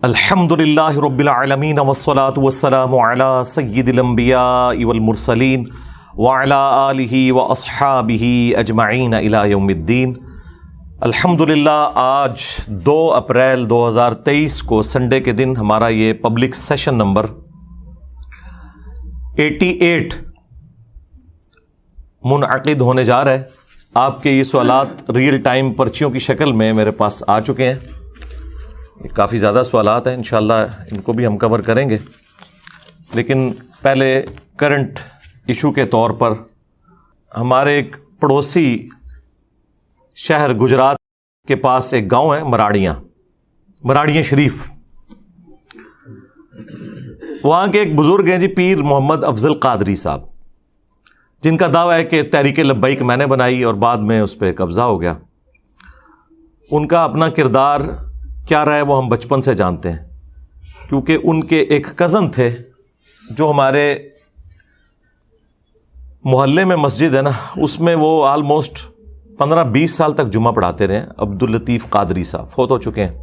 الحمدللہ رب العالمین والصلاة والسلام علی سید الانبیاء والمرسلین وعلی آلہ واصحابہ اجمعین الی یوم الدین۔ الحمدللہ آج 2 اپریل 2023 کو سنڈے کے دن ہمارا یہ پبلک سیشن نمبر 88 منعقد ہونے جا رہا ہے۔ آپ کے یہ سوالات ریئل ٹائم پرچیوں کی شکل میں میرے پاس آ چکے ہیں۔ کافی زیادہ سوالات ہیں، انشاءاللہ ان کو بھی ہم کور کریں گے، لیکن پہلے کرنٹ ایشو کے طور پر ہمارے ایک پڑوسی شہر گجرات کے پاس ایک گاؤں ہے مراڑیاں شریف۔ وہاں کے ایک بزرگ ہیں جی پیر محمد افضل قادری صاحب، جن کا دعویٰ ہے کہ تحریک لبیک میں نے بنائی اور بعد میں اس پہ قبضہ ہو گیا۔ ان کا اپنا کردار کیا رہا ہے وہ ہم بچپن سے جانتے ہیں، کیونکہ ان کے ایک کزن تھے جو ہمارے محلے میں مسجد ہے نا، اس میں وہ آلموسٹ 15-20 سال تک جمعہ پڑھاتے رہے۔ عبداللطیف قادری صاحب فوت ہو چکے ہیں،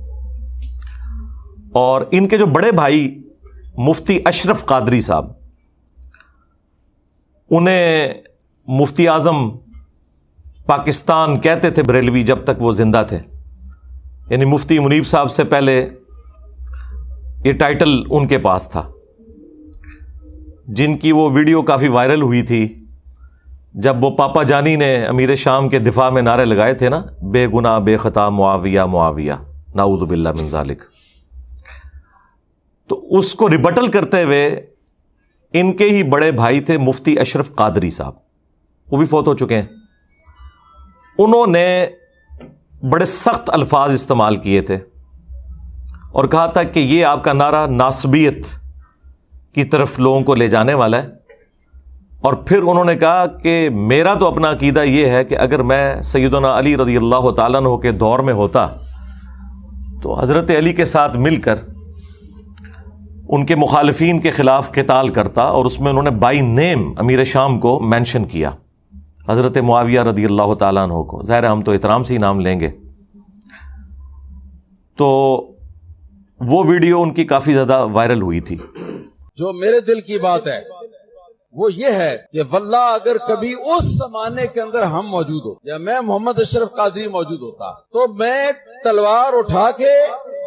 اور ان کے جو بڑے بھائی مفتی اشرف قادری صاحب، انہیں مفتی اعظم پاکستان کہتے تھے بریلوی جب تک وہ زندہ تھے، یعنی مفتی منیب صاحب سے پہلے یہ ٹائٹل ان کے پاس تھا، جن کی وہ ویڈیو کافی وائرل ہوئی تھی جب وہ پاپا جانی نے امیر شام کے دفاع میں نعرے لگائے تھے نا، بے گناہ بے خطا معاویہ معاویہ نعوذ باللہ من ذالک۔ تو اس کو ریبٹل کرتے ہوئے ان کے ہی بڑے بھائی تھے مفتی اشرف قادری صاحب، وہ بھی فوت ہو چکے ہیں۔ انہوں نے بڑے سخت الفاظ استعمال کیے تھے اور کہا تھا کہ یہ آپ کا نعرہ ناسبیت کی طرف لوگوں کو لے جانے والا ہے، اور پھر انہوں نے کہا کہ میرا تو اپنا عقیدہ یہ ہے کہ اگر میں سیدنا علی رضی اللہ تعالیٰ عنہ کے دور میں ہوتا تو حضرت علی کے ساتھ مل کر ان کے مخالفین کے خلاف قتال کرتا، اور اس میں انہوں نے بائی نیم امیر شام کو مینشن کیا، حضرت معاویہ رضی اللہ تعالیٰ عنہ کو۔ ظاہر ہم تو احترام سے ہی نام لیں گے۔ تو وہ ویڈیو ان کی کافی زیادہ وائرل ہوئی تھی۔ جو میرے دل کی بات ہے وہ یہ ہے کہ واللہ اگر کبھی اس زمانے کے اندر ہم موجود ہو یا میں محمد اشرف قادری موجود ہوتا تو میں تلوار اٹھا کے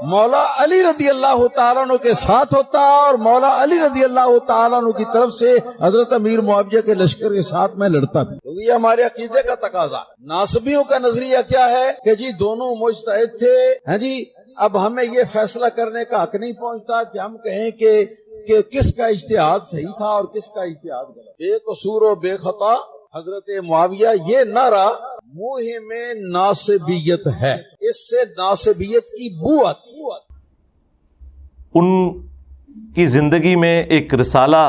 مولا علی رضی اللہ تعالیٰ عنہ کے ساتھ ہوتا، اور مولا علی رضی اللہ تعالیٰ عنہ کی طرف سے حضرت امیر معاویہ کے لشکر کے ساتھ میں لڑتا بھی، کیونکہ یہ ہمارے عقیدے کا تقاضا۔ ناصبیوں کا نظریہ کیا ہے کہ جی دونوں مجتہد تھے، ہاں جی، اب ہمیں یہ فیصلہ کرنے کا حق نہیں پہنچتا کہ ہم کہیں کہ کس کا اجتہاد صحیح تھا اور کس کا اجتہاد غلط۔ بے قصور و بے خطا حضرت معاویہ، یہ نعرہ موہم ناصبیت ہے، اس سے ناصبیت کی بو آتی ہے۔ ان کی زندگی میں ایک رسالہ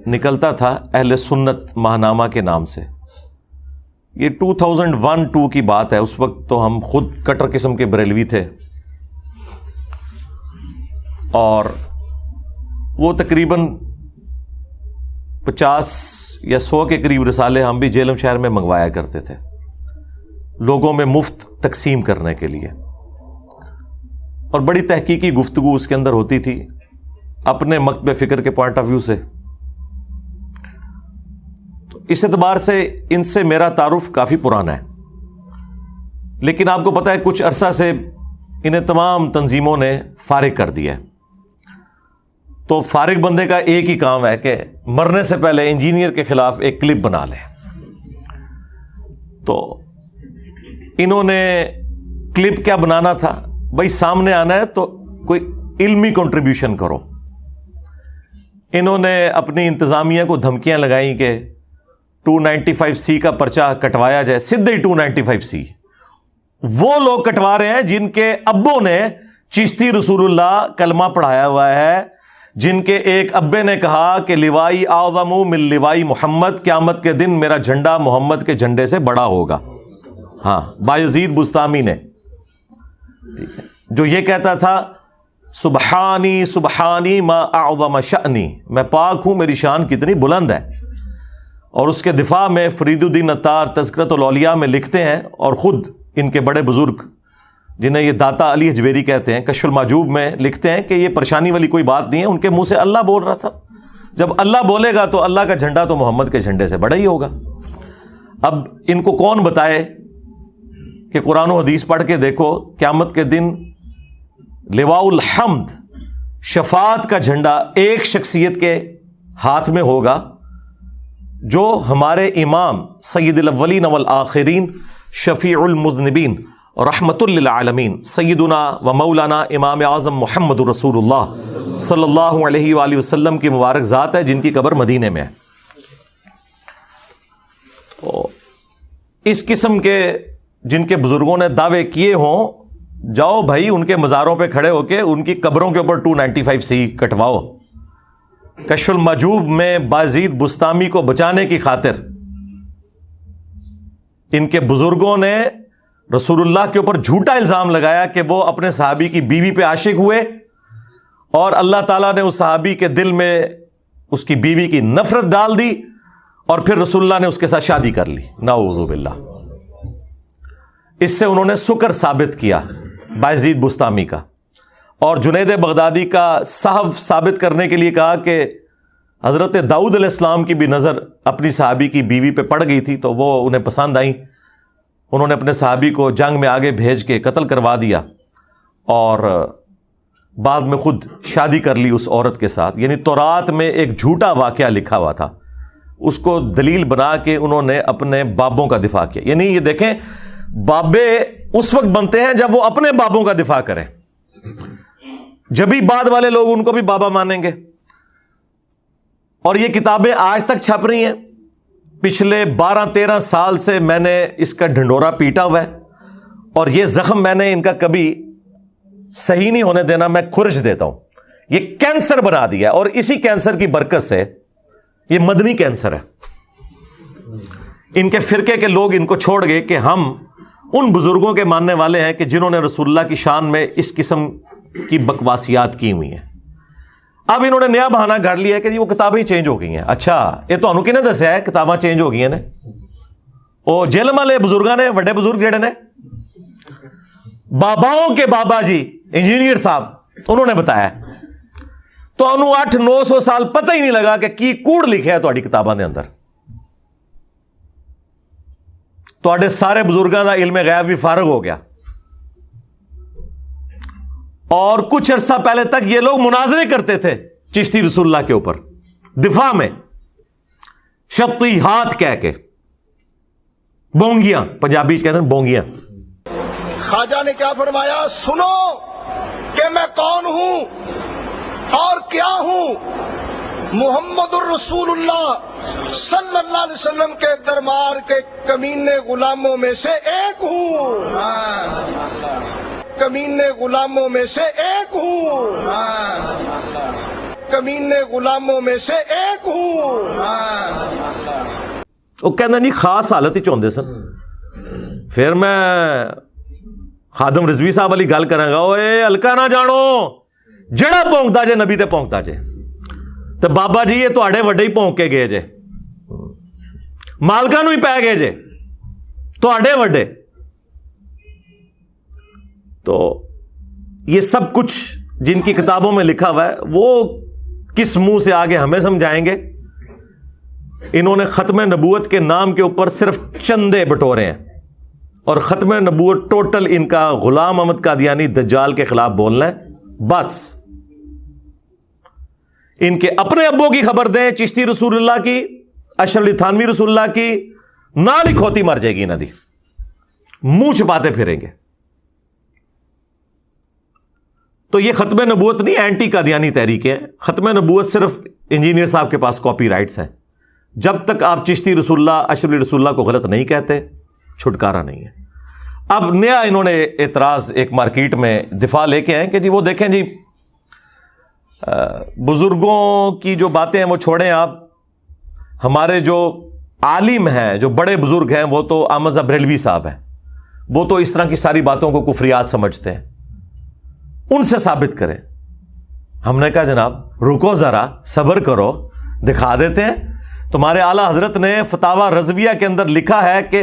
نکلتا تھا اہل سنت ماہنامہ کے نام سے۔ یہ 2001-2 کی بات ہے، اس وقت تو ہم خود کٹر قسم کے بریلوی تھے، اور وہ تقریباً 50 یا 100 کے قریب رسالے ہم بھی جیلم شہر میں منگوایا کرتے تھے، لوگوں میں مفت تقسیم کرنے کے لیے، اور بڑی تحقیقی گفتگو اس کے اندر ہوتی تھی اپنے مکتب فکر کے پوائنٹ آف ویو سے۔ تو اس اعتبار سے ان سے میرا تعارف کافی پرانا ہے، لیکن آپ کو پتہ ہے کچھ عرصہ سے انہیں تمام تنظیموں نے فارغ کر دیا ہے۔ تو فارغ بندے کا ایک ہی کام ہے کہ مرنے سے پہلے انجینئر کے خلاف ایک کلپ بنا لے۔ تو انہوں نے کلپ کیا بنانا تھا، بھائی سامنے آنا ہے تو کوئی علمی کنٹریبیوشن کرو۔ انہوں نے اپنی انتظامیہ کو دھمکیاں لگائیں کہ 295C کا پرچہ کٹوایا جائے، سیدھے 295C۔ وہ لوگ کٹوا رہے ہیں جن کے ابوں نے چشتی رسول اللہ کلمہ پڑھایا ہوا ہے، جن کے ایک ابے نے کہا کہ لوائی اعظم من لوائی محمد، قیامت کے دن میرا جھنڈا محمد کے جھنڈے سے بڑا ہوگا۔ ہاں، بایزید بستامی نے، جو یہ کہتا تھا سبحانی سبحانی ما اعظم شأنی، میں پاک ہوں، میری شان کتنی بلند ہے۔ اور اس کے دفاع میں فرید الدین عطار تذکرۃ الاولیاء میں لکھتے ہیں، اور خود ان کے بڑے بزرگ جنہیں یہ داتا علی حجویری کہتے ہیں، کشف المحجوب میں لکھتے ہیں کہ یہ پریشانی والی کوئی بات نہیں ہے، ان کے منہ سے اللہ بول رہا تھا، جب اللہ بولے گا تو اللہ کا جھنڈا تو محمد کے جھنڈے سے بڑا ہی ہوگا۔ اب ان کو کون بتائے کہ قرآن و حدیث پڑھ کے دیکھو، قیامت کے دن لواء الحمد، شفاعت کا جھنڈا ایک شخصیت کے ہاتھ میں ہوگا، جو ہمارے امام سید الاولین والآخرین شفیع المذنبین رحمت للعالمین سیدنا و مولانا امام اعظم محمد رسول اللہ صلی اللہ علیہ وآلہ وسلم کی مبارک ذات ہے، جن کی قبر مدینے میں ہے۔ تو اس قسم کے جن کے بزرگوں نے دعوے کیے ہوں، جاؤ بھائی ان کے مزاروں پہ کھڑے ہو کے ان کی قبروں کے اوپر 295 کٹواؤ۔ کشف المحجوب میں بازید بستامی کو بچانے کی خاطر ان کے بزرگوں نے رسول اللہ کے اوپر جھوٹا الزام لگایا کہ وہ اپنے صحابی کی بیوی پہ عاشق ہوئے، اور اللہ تعالیٰ نے اس صحابی کے دل میں اس کی بیوی کی نفرت ڈال دی، اور پھر رسول اللہ نے اس کے ساتھ شادی کر لی، نعوذ باللہ۔ اس سے انہوں نے سکر ثابت کیا بازید بستامی کا، اور جنید بغدادی کا صحف ثابت کرنے کے لیے کہا کہ حضرت داؤد علیہ السلام کی بھی نظر اپنی صحابی کی بیوی پہ پڑ گئی تھی، تو وہ انہیں پسند آئیں، انہوں نے اپنے صحابی کو جنگ میں آگے بھیج کے قتل کروا دیا، اور بعد میں خود شادی کر لی اس عورت کے ساتھ۔ یعنی تورات میں ایک جھوٹا واقعہ لکھا ہوا تھا، اس کو دلیل بنا کے انہوں نے اپنے بابوں کا دفاع کیا۔ یعنی یہ دیکھیں، بابے اس وقت بنتے ہیں جب وہ اپنے بابوں کا دفاع کریں، جبھی بعد والے لوگ ان کو بھی بابا مانیں گے۔ اور یہ کتابیں آج تک چھپ رہی ہیں، پچھلے 12-13 سال سے میں نے اس کا ڈھنڈورا پیٹا ہوا ہے، اور یہ زخم میں نے ان کا کبھی صحیح نہیں ہونے دینا، میں کھرچ دیتا ہوں۔ یہ کینسر بنا دیا، اور اسی کینسر کی برکت سے یہ مدنی کینسر ہے۔ ان کے فرقے کے لوگ ان کو چھوڑ گئے کہ ہم ان بزرگوں کے ماننے والے ہیں کہ جنہوں نے رسول اللہ کی شان میں اس قسم کی بکواسیات کی ہوئی ہیں۔ اب انہوں نے نیا بہانہ گھڑ لیا ہے کہ وہ کتابیں چینج ہو گئی ہیں۔ اچھا، یہ تو انہوں کی نے دسیا ہے کتاباں چینج ہو گئی ہیں نے؟ وہ جیلم والے بزرگاں نے، وڈے بزرگ جڑے نے، باباؤں کے بابا جی انجینئر صاحب، انہوں نے بتایا، تو انہوں 800-900 سال پتہ ہی نہیں لگا کہ کی کوڑ لکھے ہے تہاڈی کتاباں دے اندر۔ تہاڈے سارے بزرگاں دا علم غیب بھی فارغ ہو گیا، اور کچھ عرصہ پہلے تک یہ لوگ مناظرے کرتے تھے چشتی رسول اللہ کے اوپر، دفاع میں شتی ہاتھ کہہ کے، بونگیاں پنجابی کہتے ہیں، بونگیاں۔ خواجہ نے کیا فرمایا؟ سنو کہ میں کون ہوں اور کیا ہوں، محمد الرسول اللہ صلی اللہ علیہ وسلم کے دربار کے کمینے غلاموں میں سے ایک ہوں، کمینے غلاموں میں سے ایک ہوں، کمینے غلاموں میں سے ایک ہوں۔ وہ کہنا نہیں خاص حالت ہی چاہتے سن۔ پھر میں خادم رضوی صاحب والی گل کریں گا، اوے ہلکا نہ جانو، جڑا پونکتا جے نبی تے پونکتا جے، تو بابا جی یہ تواڈے وڈے ہی پونک کے گئے جے، مالکاں نوں ہی پے گئے جے تواڈے وڈے۔ تو یہ سب کچھ جن کی کتابوں میں لکھا ہوا ہے، وہ کس منہ سے آگے ہمیں سمجھائیں گے؟ انہوں نے ختم نبوت کے نام کے اوپر صرف چندے بٹورے ہیں، اور ختم نبوت ٹوٹل ان کا غلام احمد قادیانی دجال کے خلاف بولنا ہے بس۔ ان کے اپنے ابوں کی خبر دیں، چشتی رسول اللہ کی، اشرف علی تھانوی رسول اللہ کی، نہ لکھوتی مر جائے گی نہ دی، منہ چھپاتے پھریں گے۔ تو یہ ختم نبوت نہیں، اینٹی قادیانی تحریک ہے۔ ختم نبوت صرف انجینئر صاحب کے پاس کاپی رائٹس ہیں۔ جب تک آپ چشتی رسول اللہ، اشرف علی رسول اللہ کو غلط نہیں کہتے، چھٹکارا نہیں ہے۔ اب نیا انہوں نے اعتراض ایک مارکیٹ میں دفاع لے کے آئے کہ جی وہ دیکھیں جی، بزرگوں کی جو باتیں ہیں وہ چھوڑیں آپ، ہمارے جو عالم ہیں، جو بڑے بزرگ ہیں، وہ تو احمد بریلوی صاحب ہیں، وہ تو اس طرح کی ساری باتوں کو کفریات سمجھتے ہیں، ان سے ثابت کریں۔ ہم نے کہا جناب رکو ذرا، صبر کرو، دکھا دیتے ہیں۔ تمہارے اعلیٰ حضرت نے فتاوی رضویہ کے اندر لکھا ہے کہ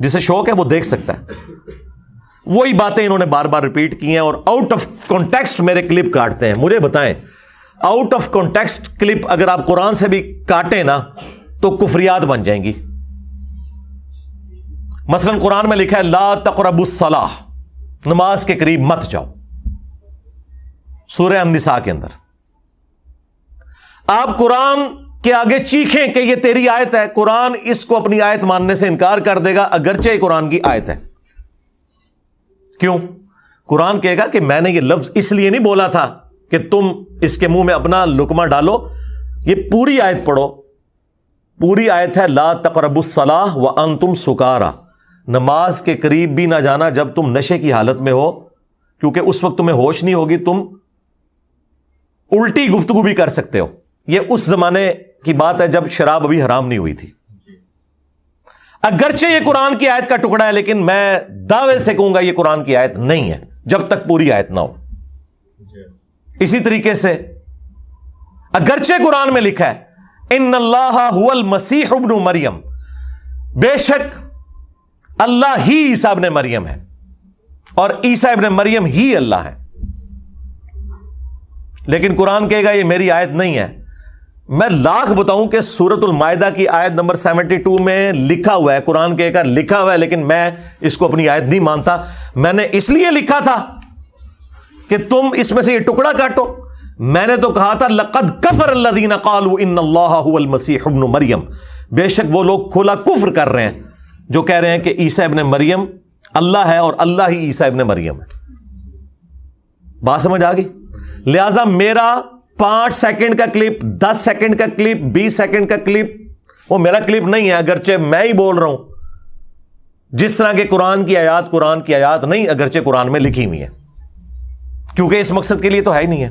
جسے شوق ہے وہ دیکھ سکتا ہے. وہی باتیں انہوں نے بار بار ریپیٹ کی ہیں اور آؤٹ آف کانٹیکسٹ میرے کلپ کاٹتے ہیں. مجھے بتائیں, آؤٹ آف کانٹیکسٹ کلپ اگر آپ قرآن سے بھی کاٹیں نا تو کفریات بن جائیں گی. مثلا قرآن میں لکھا ہے لا تقربوا الصلاۃ, نماز کے قریب مت جاؤ, سورہ النساء کے اندر. آپ قرآن کے آگے چیخیں کہ یہ تیری آیت ہے, قرآن اس کو اپنی آیت ماننے سے انکار کر دے گا اگرچہ یہ قرآن کی آیت ہے. کیوں؟ قرآن کہے گا کہ میں نے یہ لفظ اس لیے نہیں بولا تھا کہ تم اس کے منہ میں اپنا لقمہ ڈالو, یہ پوری آیت پڑھو. پوری آیت ہے لا تقربوا الصلاۃ وانتم سکارا, نماز کے قریب بھی نہ جانا جب تم نشے کی حالت میں ہو, کیونکہ اس وقت تمہیں ہوش نہیں ہوگی, تم الٹی گفتگو بھی کر سکتے ہو. یہ اس زمانے کی بات ہے جب شراب ابھی حرام نہیں ہوئی تھی. اگرچہ یہ قرآن کی آیت کا ٹکڑا ہے لیکن میں دعوے سے کہوں گا یہ قرآن کی آیت نہیں ہے جب تک پوری آیت نہ ہو. اسی طریقے سے اگرچہ قرآن میں لکھا ہے ان اللہ هو المسیح ابن مریم, بے شک اللہ ہی عیسیٰ ابن مریم ہے اور عیسیٰ ابن مریم ہی اللہ ہے. لیکن قرآن کہے گا یہ میری آیت نہیں ہے. میں لاکھ بتاؤں کہ سورۃ المائدہ کی آیت نمبر 72 میں لکھا ہوا ہے, قرآن کہے گا لکھا ہوا ہے, لیکن میں اس کو اپنی آیت نہیں مانتا. میں نے اس لیے لکھا تھا کہ تم اس میں سے یہ ٹکڑا کاٹو. میں نے تو کہا تھا لقد کفر الذین قالوا ان اللہ هو المسیح ابن مریم, بے شک وہ لوگ کھلا کفر کر رہے ہیں جو کہہ رہے ہیں کہ عیسیٰ ابن مریم اللہ ہے اور اللہ ہی عیسیٰ ابن مریم ہے. بات سمجھ آ گئی؟ لہذا میرا 5 سیکنڈ کا کلپ, 10 سیکنڈ کا کلپ, 20 سیکنڈ کا کلپ وہ میرا کلپ نہیں ہے, اگرچہ میں ہی بول رہا ہوں. جس طرح کے قرآن کی آیات نہیں, اگرچہ قرآن میں لکھی ہوئی ہے, کیونکہ اس مقصد کے لیے تو ہے ہی نہیں ہے.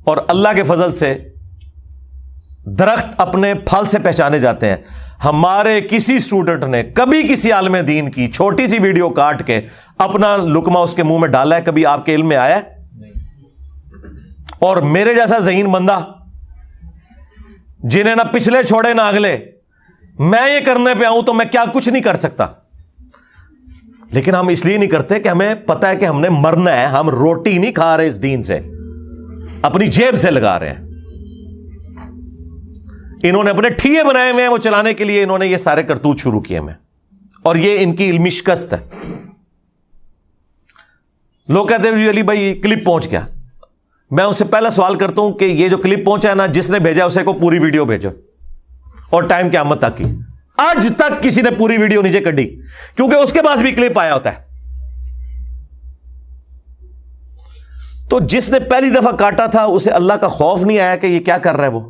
اور اللہ کے فضل سے درخت اپنے پھل سے پہچانے جاتے ہیں. ہمارے کسی اسٹوڈنٹ نے کبھی کسی عالم دین کی چھوٹی سی ویڈیو کاٹ کے اپنا لقمہ اس کے منہ میں ڈالا ہے؟ کبھی آپ کے علم میں آیا ہے؟ اور میرے جیسا ذہین بندہ جنہیں نہ پچھلے چھوڑے نہ اگلے, میں یہ کرنے پہ آؤں تو میں کیا کچھ نہیں کر سکتا. لیکن ہم اس لیے نہیں کرتے کہ ہمیں پتہ ہے کہ ہم نے مرنا ہے. ہم روٹی نہیں کھا رہے اس دین سے, اپنی جیب سے لگا رہے ہیں. انہوں نے اپنے ٹھیے بنائے ہوئے ہیں, وہ چلانے کے لیے انہوں نے یہ سارے کرتوت شروع کیے ہیں, اور یہ ان کی علمی شکست ہے. لوگ کہتے ہیں علی بھائی کلپ پہنچ گیا. میں اس سے پہلا سوال کرتا ہوں کہ یہ جو کلپ پہنچا ہے نا, جس نے بھیجا اسے کو پوری ویڈیو بھیجو, اور ٹائم قیامت تک کی. آج تک کسی نے پوری ویڈیو نیچے کڈی, کیونکہ اس کے پاس بھی کلپ آیا ہوتا ہے. تو جس نے پہلی دفعہ کاٹا تھا اسے اللہ کا خوف نہیں آیا کہ یہ کیا کر رہا ہے وہ,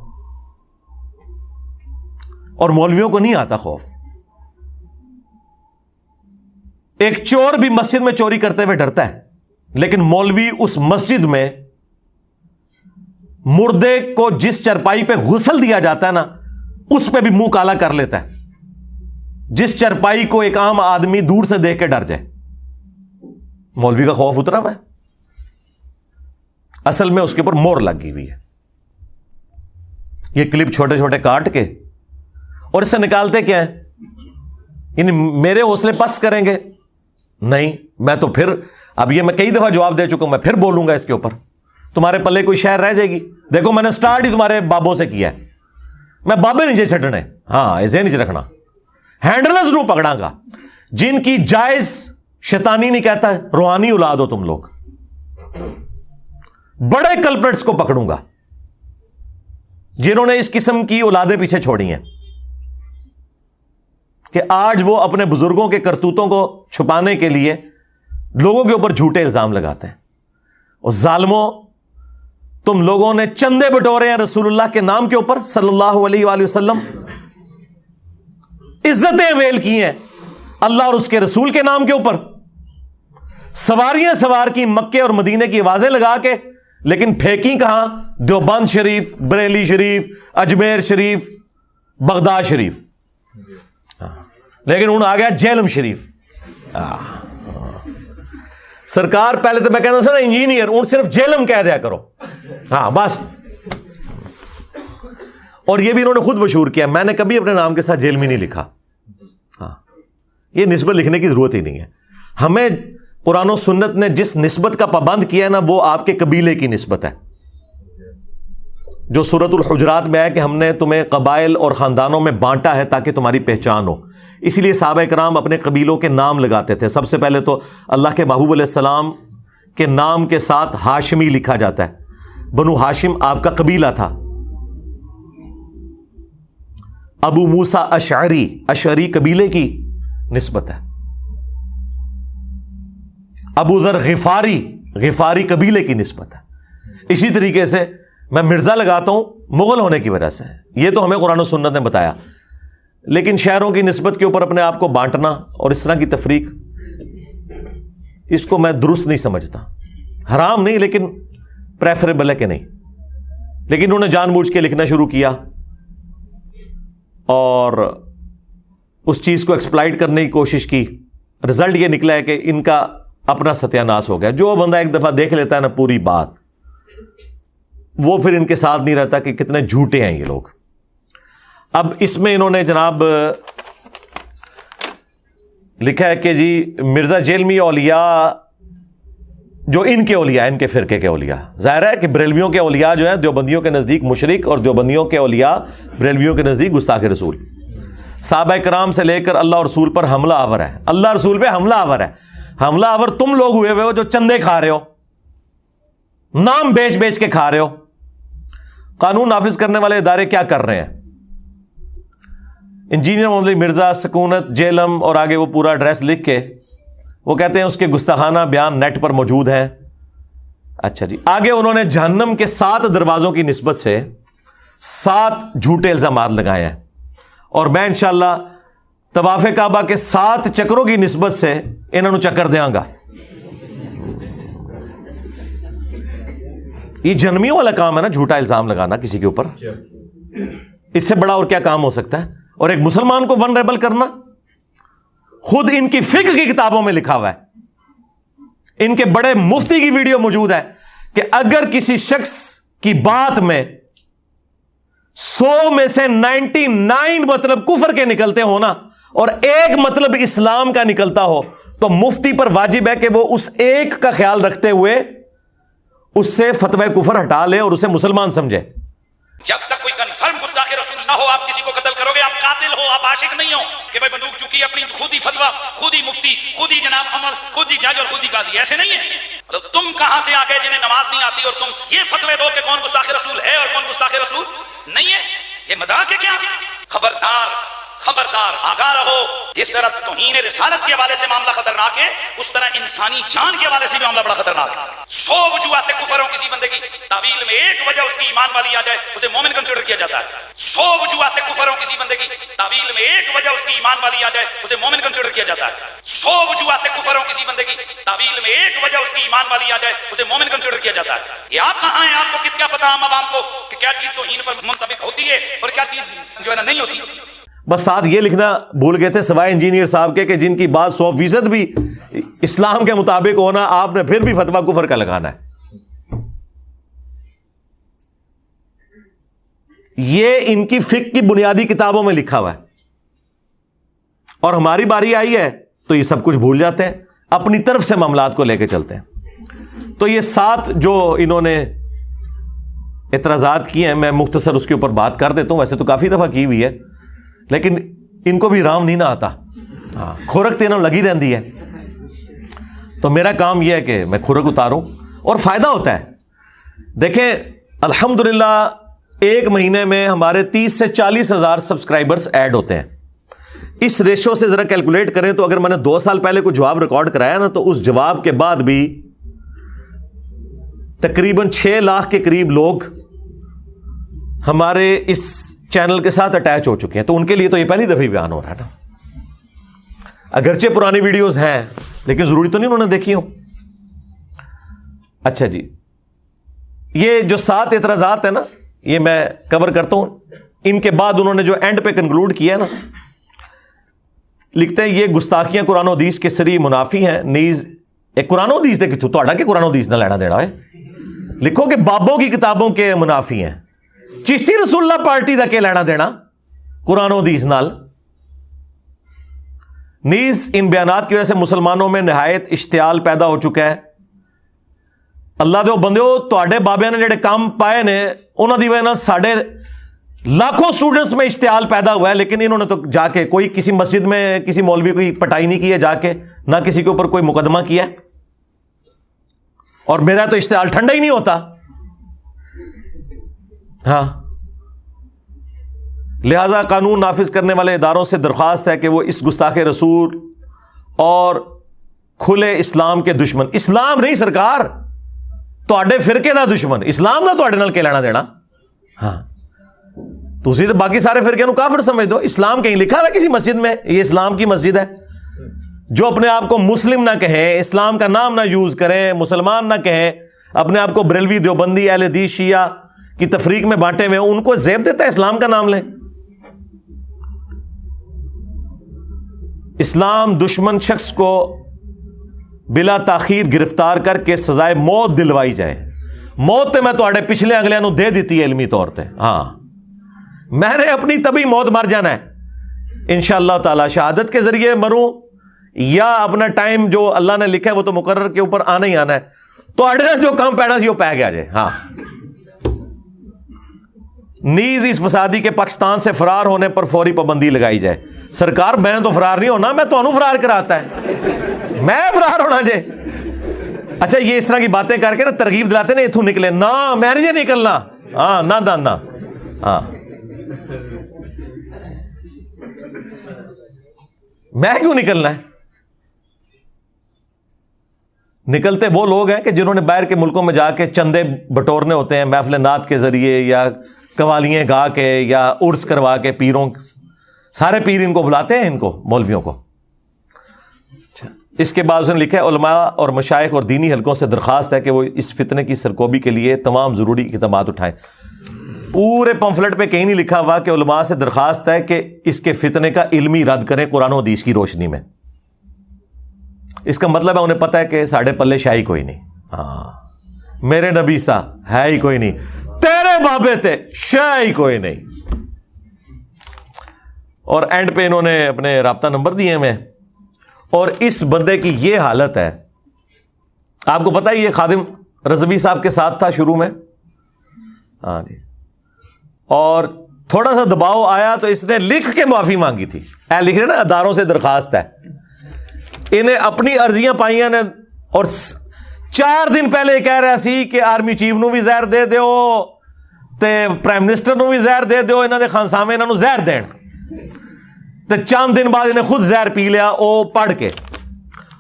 اور مولویوں کو نہیں آتا خوف. ایک چور بھی مسجد میں چوری کرتے ہوئے ڈرتا ہے, لیکن مولوی اس مسجد میں مردے کو جس چرپائی پہ غسل دیا جاتا ہے نا, اس پہ بھی منہ کالا کر لیتا ہے, جس چرپائی کو ایک عام آدمی دور سے دیکھ کے ڈر جائے. مولوی کا خوف اترا ہوا ہے, اصل میں اس کے اوپر مور لگی ہوئی ہے. یہ کلپ چھوٹے چھوٹے کاٹ کے اور اس سے نکالتے کیا ہے, یعنی میرے حوصلے پست کریں گے نہیں. میں تو پھر اب یہ میں کئی دفعہ جواب دے چکا ہوں, میں پھر بولوں گا اس کے اوپر. تمہارے پلے کوئی شہر رہ جائے گی؟ دیکھو میں نے سٹارٹ ہی تمہارے بابوں سے کیا ہے. میں بابے نیچے چھڈنے, ہاں ایسے نیچے رکھنا, ہینڈلرز نو پکڑا گا جن کی جائز, شیطانی نہیں کہتا, روحانی اولاد ہو تم لوگ. بڑے کلپریٹس کو پکڑوں گا جنہوں نے اس قسم کی اولادیں پیچھے چھوڑی ہیں کہ آج وہ اپنے بزرگوں کے کرتوتوں کو چھپانے کے لیے لوگوں کے اوپر جھوٹے الزام لگاتے ہیں. اور ظالموں, تم لوگوں نے چندے بٹورے ہیں رسول اللہ کے نام کے اوپر صلی اللہ علیہ وآلہ وسلم, عزتیں ویل کی ہیں اللہ اور اس کے رسول کے نام کے اوپر, سواریاں سوار کی مکے اور مدینے کی آوازیں لگا کے, لیکن پھینکی کہاں؟ دیوبند شریف, بریلی شریف, اجمیر شریف, بغداد شریف. لیکن ہوں آ گیا جیلم شریف. سرکار پہلے تو میں کہتا تھا نا انجینئر, ہوں صرف جیلم کہہ دیا کرو, ہاں بس. اور یہ بھی انہوں نے خود مشہور کیا، میں نے کبھی اپنے نام کے ساتھ جیل میں نہیں لکھا. ہاں، یہ نسبت لکھنے کی ضرورت ہی نہیں ہے. ہمیں قرآن و سنت نے جس نسبت کا پابند کیا ہے نا، وہ آپ کے قبیلے کی نسبت ہے، جو سورۃ الحجرات میں ہے کہ ہم نے تمہیں قبائل اور خاندانوں میں بانٹا ہے تاکہ تمہاری پہچان ہو. اسی لیے صحابہ کرام اپنے قبیلوں کے نام لگاتے تھے. سب سے پہلے تو اللہ کے محبوب علیہ السلام کے نام کے ساتھ ہاشمی لکھا جاتا ہے. بنو ہاشم آپ کا قبیلہ تھا. ابو موسیٰ اشعری، اشعری قبیلے کی نسبت ہے. ابو ذر غفاری، غفاری قبیلے کی نسبت ہے. اسی طریقے سے میں مرزا لگاتا ہوں مغل ہونے کی وجہ سے. یہ تو ہمیں قرآن و سنت نے بتایا. لیکن شہروں کی نسبت کے اوپر اپنے آپ کو بانٹنا اور اس طرح کی تفریق، اس کو میں درست نہیں سمجھتا. حرام نہیں لیکن پریفریبل ہے کہ نہیں. لیکن انہوں نے جان بوجھ کے لکھنا شروع کیا اور اس چیز کو ایکسپلائٹ کرنے کی کوشش کی. رزلٹ یہ نکلا ہے کہ ان کا اپنا ستیہ ناش ہو گیا. جو بندہ ایک دفعہ دیکھ لیتا ہے نا پوری بات، وہ پھر ان کے ساتھ نہیں رہتا کہ کتنے جھوٹے ہیں یہ لوگ. اب اس میں انہوں نے جناب لکھا ہے کہ جی مرزا جیلمی اولیاء جو ان کے اولیاء، ان کے فرقے کے اولیاء، ظاہر ہے کہ بریلویوں کے اولیاء جو ہیں دیوبندیوں کے نزدیک مشرک، اور دیوبندیوں کے اولیاء بریلویوں کے نزدیک گستاخ رسول. صحابہ کرام سے لے کر اللہ رسول پر حملہ آور ہے. اللہ رسول پہ حملہ آور ہے. حملہ آور تم لوگ ہوئے ہو جو چندے کھا رہے ہو، نام بیچ بیچ کے کھا رہے ہو. قانون نافذ کرنے والے ادارے کیا کر رہے ہیں؟ انجینئر محمد مرزا، سکونت، جیلم، اور آگے وہ پورا ایڈریس لکھ کے وہ کہتے ہیں اس کے گستاخانہ بیان نیٹ پر موجود ہیں. اچھا جی، آگے انہوں نے جہنم کے 7 دروازوں کی نسبت سے 7 جھوٹے الزامات لگائے ہیں، اور میں انشاءاللہ طواف کعبہ کے 7 چکروں کی نسبت سے انہوں نے چکر دیاں گا. یہ جنمیوں والا کام ہے نا، جھوٹا الزام لگانا کسی کے اوپر. اس سے بڑا اور کیا کام ہو سکتا ہے؟ اور ایک مسلمان کو ونریبل کرنا. خود ان کی فقہ کی کتابوں میں لکھا ہوا ہے، ان کے بڑے مفتی کی ویڈیو موجود ہے کہ اگر کسی شخص کی بات میں 100 میں سے 99 مطلب کفر کے نکلتے ہو نا، اور ایک مطلب اسلام کا نکلتا ہو، تو مفتی پر واجب ہے کہ وہ اس ایک کا خیال رکھتے ہوئے اس سے فتوی کفر ہٹا لے اور اسے مسلمان سمجھے. جب تک کوئی کنفرم گستاخ رسول نہ ہو آپ کسی کو قتل کرو گے. آپ قاتل ہو، آپ عاشق نہیں ہو کہ بھائی بندوق چکی اپنی خود ہی فتویٰ، خود ہی مفتی، خود ہی جناب عمر، خود ہی جج اور خود ہی قاضی. ایسے نہیں ہے. تم کہاں سے آ گئے جنہیں نماز نہیں آتی اور تم یہ فتوے دو کہ کون گستاخ رسول ہے اور کون گستاخ رسول نہیں ہے؟ یہ مذاق ہے کیا؟ خبردار، خبردار، آگاہ رہو. جس طرح توہین رسالت کے حوالے سے معاملہ خطرناک ہے، اس طرح انسانی جان کے حوالے سے بھی معاملہ بڑا خطرناک ہے. 100 وجوہات کفر ہوں کسی بندے کی، تعویل میں ایک وجہ اس کی ایمان والی آ جائے اسے مومن کنسیڈر کیا جاتا ہے. 100 وجوہات کفر ہوں کسی بندے کی، تعویل میں ایک وجہ اس کی ایمان والی آ جائے اسے مومن کنسیڈر کیا جاتا ہے. 100 وجوہات کفر ہوں کسی بندے کی، تعویل میں ایک وجہ اس کی ایمان والی آ جائے اسے مومن کنسیڈر کیا جاتا ہے. یہ آپ کہاں ہیں؟ آپ کو کیا پتا عام عوام کو کہ کیا چیز توہین پر منطبق ہوتی ہے اور کیا چیز جو ہے نا نہیں ہوتی. بس ساتھ یہ لکھنا بھول گئے تھے سوائے انجینئر صاحب کے کہ جن کی بات 100% بھی اسلام کے مطابق ہونا، آپ نے پھر بھی فتویٰ کفر کا لگانا ہے. یہ ان کی فقہ کی بنیادی کتابوں میں لکھا ہوا ہے، اور ہماری باری آئی ہے تو یہ سب کچھ بھول جاتے ہیں، اپنی طرف سے معاملات کو لے کے چلتے ہیں. تو یہ 7 جو انہوں نے اعتراضات کیے ہیں، میں مختصر اس کے اوپر بات کر دیتا ہوں. ویسے تو کافی دفعہ کی ہوئی ہے لیکن ان کو بھی رام نہیں نہ آتا. ہاں، کھورک تینوں لگی رہتی ہے. تو میرا کام یہ ہے کہ میں کھورک اتاروں اور فائدہ ہوتا ہے. دیکھیں الحمدللہ ایک مہینے میں ہمارے 30 سے 40 ہزار سبسکرائبرز ایڈ ہوتے ہیں. اس ریشو سے ذرا کیلکولیٹ کریں تو اگر میں نے 2 سال پہلے کوئی جواب ریکارڈ کرایا نا، تو اس جواب کے بعد بھی تقریباً 6 لاکھ کے قریب لوگ ہمارے اس چینل کے ساتھ اٹیچ ہو چکے ہیں. تو ان کے لیے تو یہ پہلی دفعہ بیان ہو رہا ہے نا. اگرچہ پرانی ویڈیوز ہیں لیکن ضروری تو نہیں انہوں نے دیکھی ہوں. اچھا جی، یہ جو 7 اعتراضات ہیں نا، یہ میں کور کرتا ہوں. ان کے بعد انہوں نے جو اینڈ پہ کنکلوڈ کیا ہے نا، لکھتے ہیں یہ گستاخیاں قرآن و حدیث کے سری منافی ہیں. نیز ایک قرآن و حدیث دیکھ تو کہ قرآن و حدیث نہ لینا دینا ہے، لکھو کہ بابوں کی کتابوں کے منافی ہیں. چشتی رسول اللہ پارٹی دا کہ لینا دینا قرآن و حدیث نال؟ نیز ان بیانات کی وجہ سے مسلمانوں میں نہایت اشتعال پیدا ہو چکا ہے. اللہ دے بندیو تواڈے بابیاں نے جڑے کام پائے نے انہاں دی وجہ نال ساڈے لاکھوں سٹوڈنٹس میں اشتعال پیدا ہوا ہے, لیکن انہوں نے تو جا کے کوئی کسی مسجد میں کسی مولوی کوئی پٹائی نہیں کی ہے جا کے, نہ کسی کے اوپر کوئی مقدمہ کیا ہے, اور میرا تو اشتعال ٹھنڈا ہی نہیں ہوتا. ہاں, لہذا قانون نافذ کرنے والے اداروں سے درخواست ہے کہ وہ اس گستاخ رسول اور کھلے اسلام کے دشمن, اسلام نہیں سرکار, تواڈے فرقے دا دشمن, اسلام دا تواڈے نال کی لینا دینا؟ ہاں, تسی تو باقی سارے فرقے نو کافر سمجھ دو. اسلام کہیں لکھا ہے کسی مسجد میں یہ اسلام کی مسجد ہے؟ جو اپنے آپ کو مسلم نہ کہیں, اسلام کا نام نہ یوز کریں, مسلمان نہ کہیں, اپنے آپ کو بریلوی, دیوبندی, اہل حدیث, شیعہ کی تفریق میں بانٹے ہوئے, ان کو زیب دیتا ہے اسلام کا نام لیں. اسلام دشمن شخص کو بلا تاخیر گرفتار کر کے سزائے موت دلوائی جائے. موت تے میں تواڈے پچھلے اگلے نو دے دیتی ہے علمی طور تے. ہاں, میں نے اپنی تبھی موت مر جانا ہے انشاءاللہ تعالی, شہادت کے ذریعے مروں یا اپنا ٹائم جو اللہ نے لکھا ہے وہ تو مقرر کے اوپر آنا ہی آنا ہے. تو اڈنا جو کام پینا سی وہ پی گیا جائے. ہاں, نیز اس فسادی کے پاکستان سے فرار ہونے پر فوری پابندی لگائی جائے. سرکار میں نے تو فرار نہیں ہونا, میں تو فرار کراتا ہے, میں فرار ہونا جے. اچھا, یہ اس طرح کی باتیں کر کے نا ترغیب دلاتے نا اتوں نکلے, نہ میں نہیں نکلنا. ہاں, نہ ہاں, میں کیوں نکلنا ہے؟ نکلتے وہ لوگ ہیں کہ جنہوں نے باہر کے ملکوں میں جا کے چندے بٹورنے ہوتے ہیں محفل نعت کے ذریعے یا قوالیاں گا کے یا عرس کروا کے, پیروں سارے پیر ان کو بلاتے ہیں, ان کو مولویوں کو. اس کے بعد اس نے لکھا ہے علماء اور مشائخ اور دینی حلقوں سے درخواست ہے کہ وہ اس فتنے کی سرکوبی کے لیے تمام ضروری اقدامات اٹھائیں. پورے پمفلٹ پہ کہیں نہیں لکھا ہوا کہ علماء سے درخواست ہے کہ اس کے فتنے کا علمی رد کریں قرآن و حدیث کی روشنی میں. اس کا مطلب ہے انہیں پتہ ہے کہ ساڑھے پلے شاہی کوئی نہیں. ہاں, میرے نبی سا ہے ہی کوئی نہیں, تیرے بابے تے شاہی کوئی نہیں. اور اینڈ پہ انہوں نے اپنے رابطہ نمبر دیے میں, اور اس بندے کی یہ حالت ہے. آپ کو پتہ ہے یہ خادم رضوی صاحب کے ساتھ تھا شروع میں. ہاں جی, اور تھوڑا سا دباؤ آیا تو اس نے لکھ کے معافی مانگی تھی. لکھ رہے نا اداروں سے درخواست ہے, انہیں اپنی عرضیاں پائیاں نے, اور 4 دن پہلے کہہ رہا سی کہ آرمی چیف نو بھی زہر دے دیو تے پرائم منسٹر نو بھی زہر دے دیو, انہاں دے خانسامے انہاں نو زہر دین. تے چند دن بعد انہیں خود زہر پی لیا وہ پڑھ کے,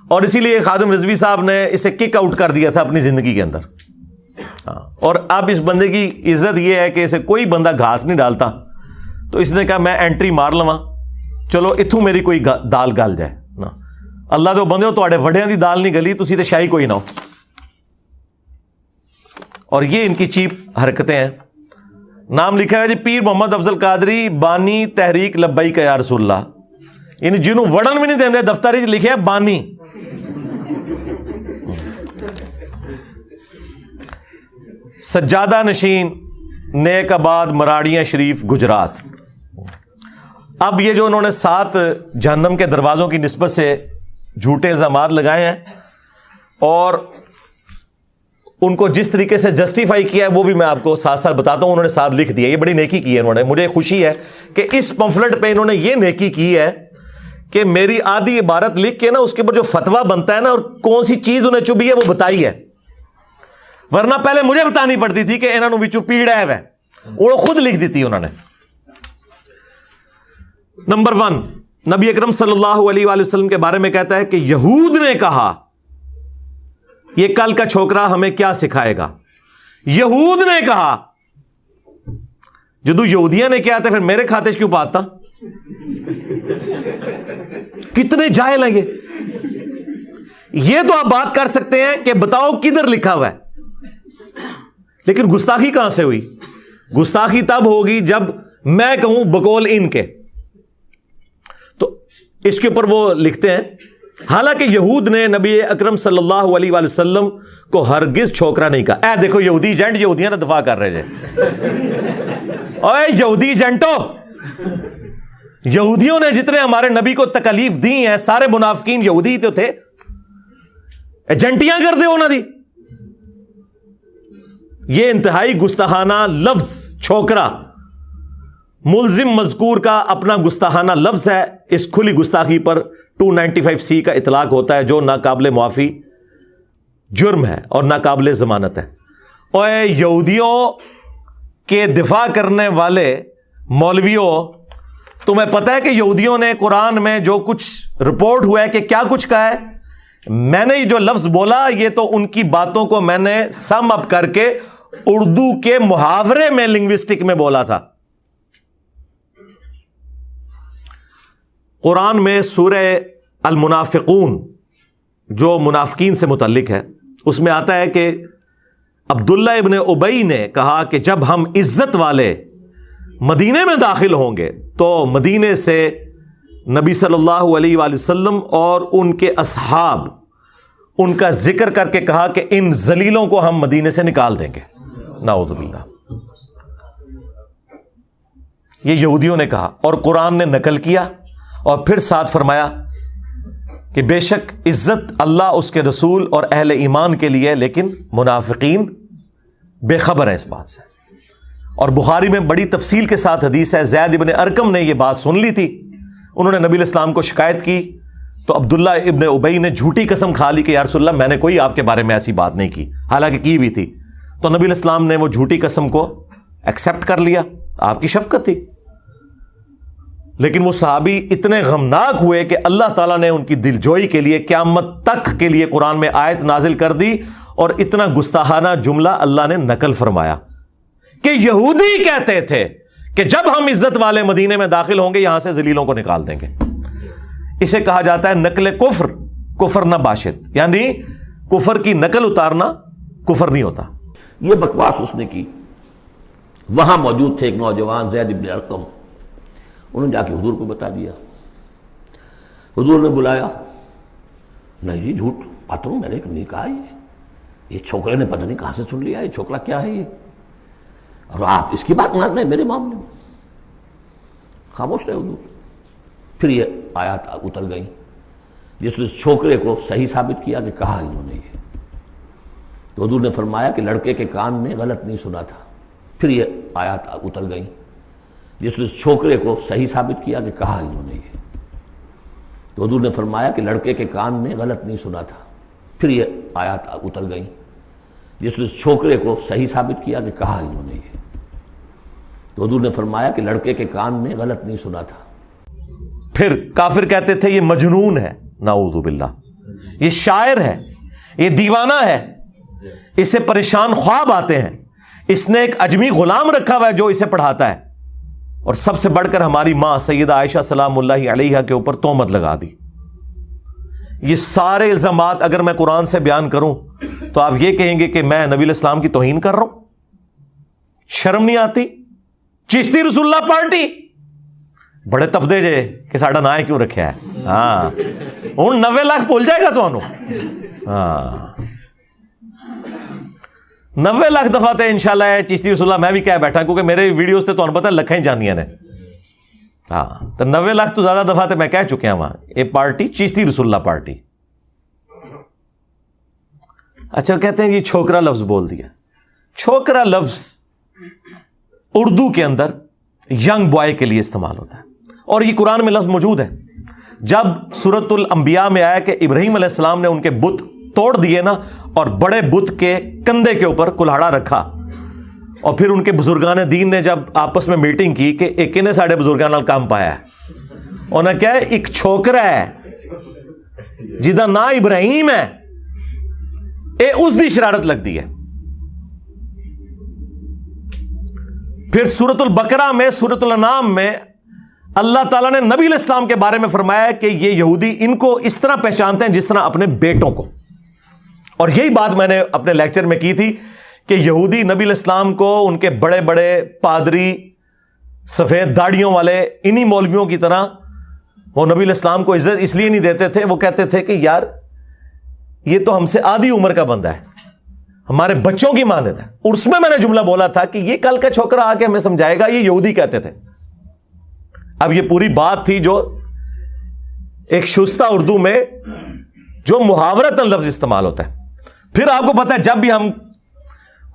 اور اسی لیے خادم رضوی صاحب نے اسے کک آؤٹ کر دیا تھا اپنی زندگی کے اندر. اور اب اس بندے کی عزت یہ ہے کہ اسے کوئی بندہ گھاس نہیں ڈالتا, تو اس نے کہا میں انٹری مار لواں, چلو اتوں میری کوئی دال گل جائے نا. اللہ دے بندے ہو تواڈے وڈیاں دی دال نہیں گلی, تسی تے شاہی کوئی نہ ہو. اور یہ ان کی چیپ حرکتیں ہیں. نام لکھا ہے جی پیر محمد افضل قادری بانی تحریک لبیک یا رسول اللہ, یعنی جنہوں وڑن بھی نہیں دیندے دفتر وچ لکھے بانی. سجادہ نشین نیک آباد مراڑیاں شریف گجرات. اب یہ جو انہوں نے 7 جہنم کے دروازوں کی نسبت سے جھوٹے الزامات لگائے ہیں اور ان کو جس طریقے سے جسٹیفائی کیا ہے وہ بھی میں آپ کو ساتھ ساتھ بتاتا ہوں. انہوں نے ساتھ لکھ دیا, یہ بڑی نیکی کی ہے انہوں نے. مجھے خوشی ہے کہ اس پمفلٹ پہ انہوں نے یہ نیکی کی ہے کہ میری آدھی عبارت لکھ کے نا اس کے اوپر جو فتویٰ بنتا ہے نا اور کون سی چیز انہیں چبھی ہے وہ بتائی ہے, ورنہ پہلے مجھے بتانی پڑتی تھی کہ انہوں نے وچوں پیڑا ہے وہ خود لکھ دیتی انہوں نے. نمبر 1, نبی اکرم صلی اللہ علیہ وآلہ وسلم کے بارے میں کہتا ہے کہ یہود نے کہا یہ کل کا چھوکرا ہمیں کیا سکھائے گا. یہود نے کہا, جدو یہودیاں نے کیا تھا پھر میرے کھاتے کیوں پاتا. کتنے جاہل ہیں یہ تو آپ بات کر سکتے ہیں کہ بتاؤ کدھر لکھا ہوا ہے, لیکن گستاخی کہاں سے ہوئی؟ گستاخی تب ہوگی جب میں کہوں بقول ان کے. تو اس کے اوپر وہ لکھتے ہیں حالانکہ یہود نے نبی اکرم صلی اللہ علیہ وآلہ وسلم کو ہرگز چھوکرا نہیں کہا. اے دیکھو یہودی ایجنٹ یہودیاں دفاع کر رہے تھے. اوے یہودی ایجنٹو, یہودیوں نے جتنے ہمارے نبی کو تکلیف دی ہیں سارے منافقین یہودی تو تھے. ایجنٹیاں کر دے انہوں دی. یہ انتہائی گستاخانہ لفظ چھوکرا ملزم مذکور کا اپنا گستاخانہ لفظ ہے. اس کھلی گستاخی پر 295C کا اطلاق ہوتا ہے جو ناقابل معافی جرم ہے اور ناقابل ضمانت ہے. اور یہودیوں کے دفاع کرنے والے مولویوں, تمہیں پتہ ہے کہ یہودیوں نے قرآن میں جو کچھ رپورٹ ہوا ہے کہ کیا کچھ کہا ہے؟ میں نے جو لفظ بولا یہ تو ان کی باتوں کو میں نے سم اپ کر کے اردو کے محاورے میں لنگوسٹک میں بولا تھا. قرآن میں سورہ المنافقون جو منافقین سے متعلق ہے اس میں آتا ہے کہ عبداللہ ابن ابی نے کہا کہ جب ہم عزت والے مدینے میں داخل ہوں گے تو مدینے سے نبی صلی اللہ علیہ وآلہ وسلم اور ان کے اصحاب ان کا ذکر کر کے کہا کہ ان ذلیلوں کو ہم مدینے سے نکال دیں گے. نعوذ باللہ. یہ یہودیوں نے کہا اور قرآن نے نقل کیا اور پھر ساتھ فرمایا کہ بے شک عزت اللہ اس کے رسول اور اہل ایمان کے لیے, لیکن منافقین بے خبر ہیں اس بات سے. اور بخاری میں بڑی تفصیل کے ساتھ حدیث ہے, زید ابن ارقم نے یہ بات سن لی تھی, انہوں نے نبی علیہ السلام کو شکایت کی تو عبداللہ ابن ابی نے جھوٹی قسم کھا لی کہ یا رسول اللہ میں نے کوئی آپ کے بارے میں ایسی بات نہیں کی, حالانکہ کی ہوئی تھی. تو نبی علیہ السلام نے وہ جھوٹی قسم کو ایکسپٹ کر لیا, آپ کی شفقت تھی. لیکن وہ صحابی اتنے غمناک ہوئے کہ اللہ تعالیٰ نے ان کی دلجوئی کے لیے قیامت تک کے لیے قرآن میں آیت نازل کر دی اور اتنا گستاخانہ جملہ اللہ نے نقل فرمایا کہ یہودی کہتے تھے کہ جب ہم عزت والے مدینے میں داخل ہوں گے یہاں سے ذلیلوں کو نکال دیں گے. اسے کہا جاتا ہے نقل کفر, کفر نہ باشد, یعنی کفر کی نقل اتارنا کفر نہیں ہوتا. یہ بکواس اس نے کی. وہاں موجود تھے ایک نوجوان زید ابن ارقم, انہوں نے جا کے حضور کو بتا دیا. حضور نے بلایا, نہیں جی جھوٹ قطر میں نے نہیں کہا, یہ چھوکرے نے پتہ نہیں کہاں سے سن لیا, یہ چھوکرا کیا ہے یہ, اور آپ اس کی بات مان رہے ہیں میرے معاملے میں. خاموش رہے حضور. پھر یہ آیات اتر گئیں جس نے چھوکرے کو صحیح ثابت کیا کہ کہا انہوں نے یہ. تو حضور نے فرمایا کہ لڑکے کے کان نے غلط نہیں سنا تھا. پھر یہ آیات اتر گئیں جس نے چھوکرے کو صحیح ثابت کیا کہ کہا انہوں نے یہ. تو حضور نے فرمایا کہ لڑکے کے کان نے غلط نہیں سنا تھا. پھر یہ آیات اتر گئیں جس نے چھوکرے کو صحیح ثابت کیا کہ کہا انہوں نے یہ. تو حضور نے فرمایا کہ لڑکے کے کان نے غلط نہیں سنا تھا. پھر کافر کہتے تھے یہ مجنون ہے, نعوذ باللہ, یہ شاعر ہے, یہ دیوانہ ہے, اسے پریشان خواب آتے ہیں, اس نے ایک اجمی غلام رکھا ہوا ہے جو اسے پڑھاتا ہے. اور سب سے بڑھ کر ہماری ماں سیدہ عائشہ سلام اللہ علیہا کے اوپر تہمت لگا دی. یہ سارے الزامات اگر میں قرآن سے بیان کروں تو آپ یہ کہیں گے کہ میں نبی علیہ السلام کی توہین کر رہا ہوں. شرم نہیں آتی؟ چشتی رسول اللہ پارٹی بڑے تبدے جے کہ ساڈا نا کیوں رکھا ہے. ہاں ہوں 90 لاکھ بول جائے گا تو ہاں 90 لاکھ دفعہ تے انشاءاللہ ہے چشتی رسول اللہ میں بھی کہہ بیٹھا کیونکہ میرے ویڈیوز تے تو پتہ لکھیں جاندیاں نے. ہاں تو 90 لاکھ تو زیادہ دفعہ تے میں کہہ چکے ہیں وہاں یہ پارٹی چشتی رسول اللہ پارٹی. اچھا کہتے ہیں یہ چھوکرا لفظ بول دیا. چھوکرا لفظ اردو کے اندر ینگ بوائے کے لیے استعمال ہوتا ہے اور یہ قرآن میں لفظ موجود ہے. جب سورۃ الانبیاء میں آیا کہ ابراہیم علیہ السلام نے ان کے بت توڑ دیے نا اور بڑے بت کے کندھے کے اوپر کلہاڑا رکھا, اور پھر ان کے بزرگان دین نے جب آپس میں میٹنگ کی کہ ایک نے ساڑھے بزرگان نال کام پایا ہے, انہوں نے کہا ایک چھوکرا ہے جدا نا ابراہیم ہے, اے اس دی شرارت لگ دی ہے. پھر سورۃ البقرہ میں سورۃ الانعام میں اللہ تعالیٰ نے نبی علیہ السلام کے بارے میں فرمایا کہ یہ یہودی ان کو اس طرح پہچانتے ہیں جس طرح اپنے بیٹوں کو. اور یہی بات میں نے اپنے لیکچر میں کی تھی کہ یہودی نبی علیہ السلام کو ان کے بڑے بڑے پادری سفید داڑیوں والے انہی مولویوں کی طرح وہ نبی علیہ السلام کو عزت اس لیے نہیں دیتے تھے, وہ کہتے تھے کہ یار یہ تو ہم سے آدھی عمر کا بندہ ہے, ہمارے بچوں کی مانند ہے. اور اس میں نے جملہ بولا تھا کہ یہ کل کا چھوکرا آ کے ہمیں سمجھائے گا, یہ یہودی کہتے تھے. اب یہ پوری بات تھی جو ایک شستہ اردو میں جو محاورتاً لفظ استعمال ہوتا ہے. پھر آپ کو پتا ہے جب بھی ہم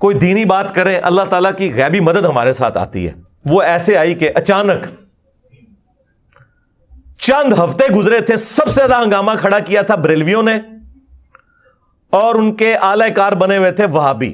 کوئی دینی بات کریں اللہ تعالیٰ کی غیبی مدد ہمارے ساتھ آتی ہے. وہ ایسے آئی کہ اچانک چند ہفتے گزرے تھے, سب سے زیادہ ہنگامہ کھڑا کیا تھا بریلویوں نے, اور ان کے اعلی کار بنے ہوئے تھے وہابی.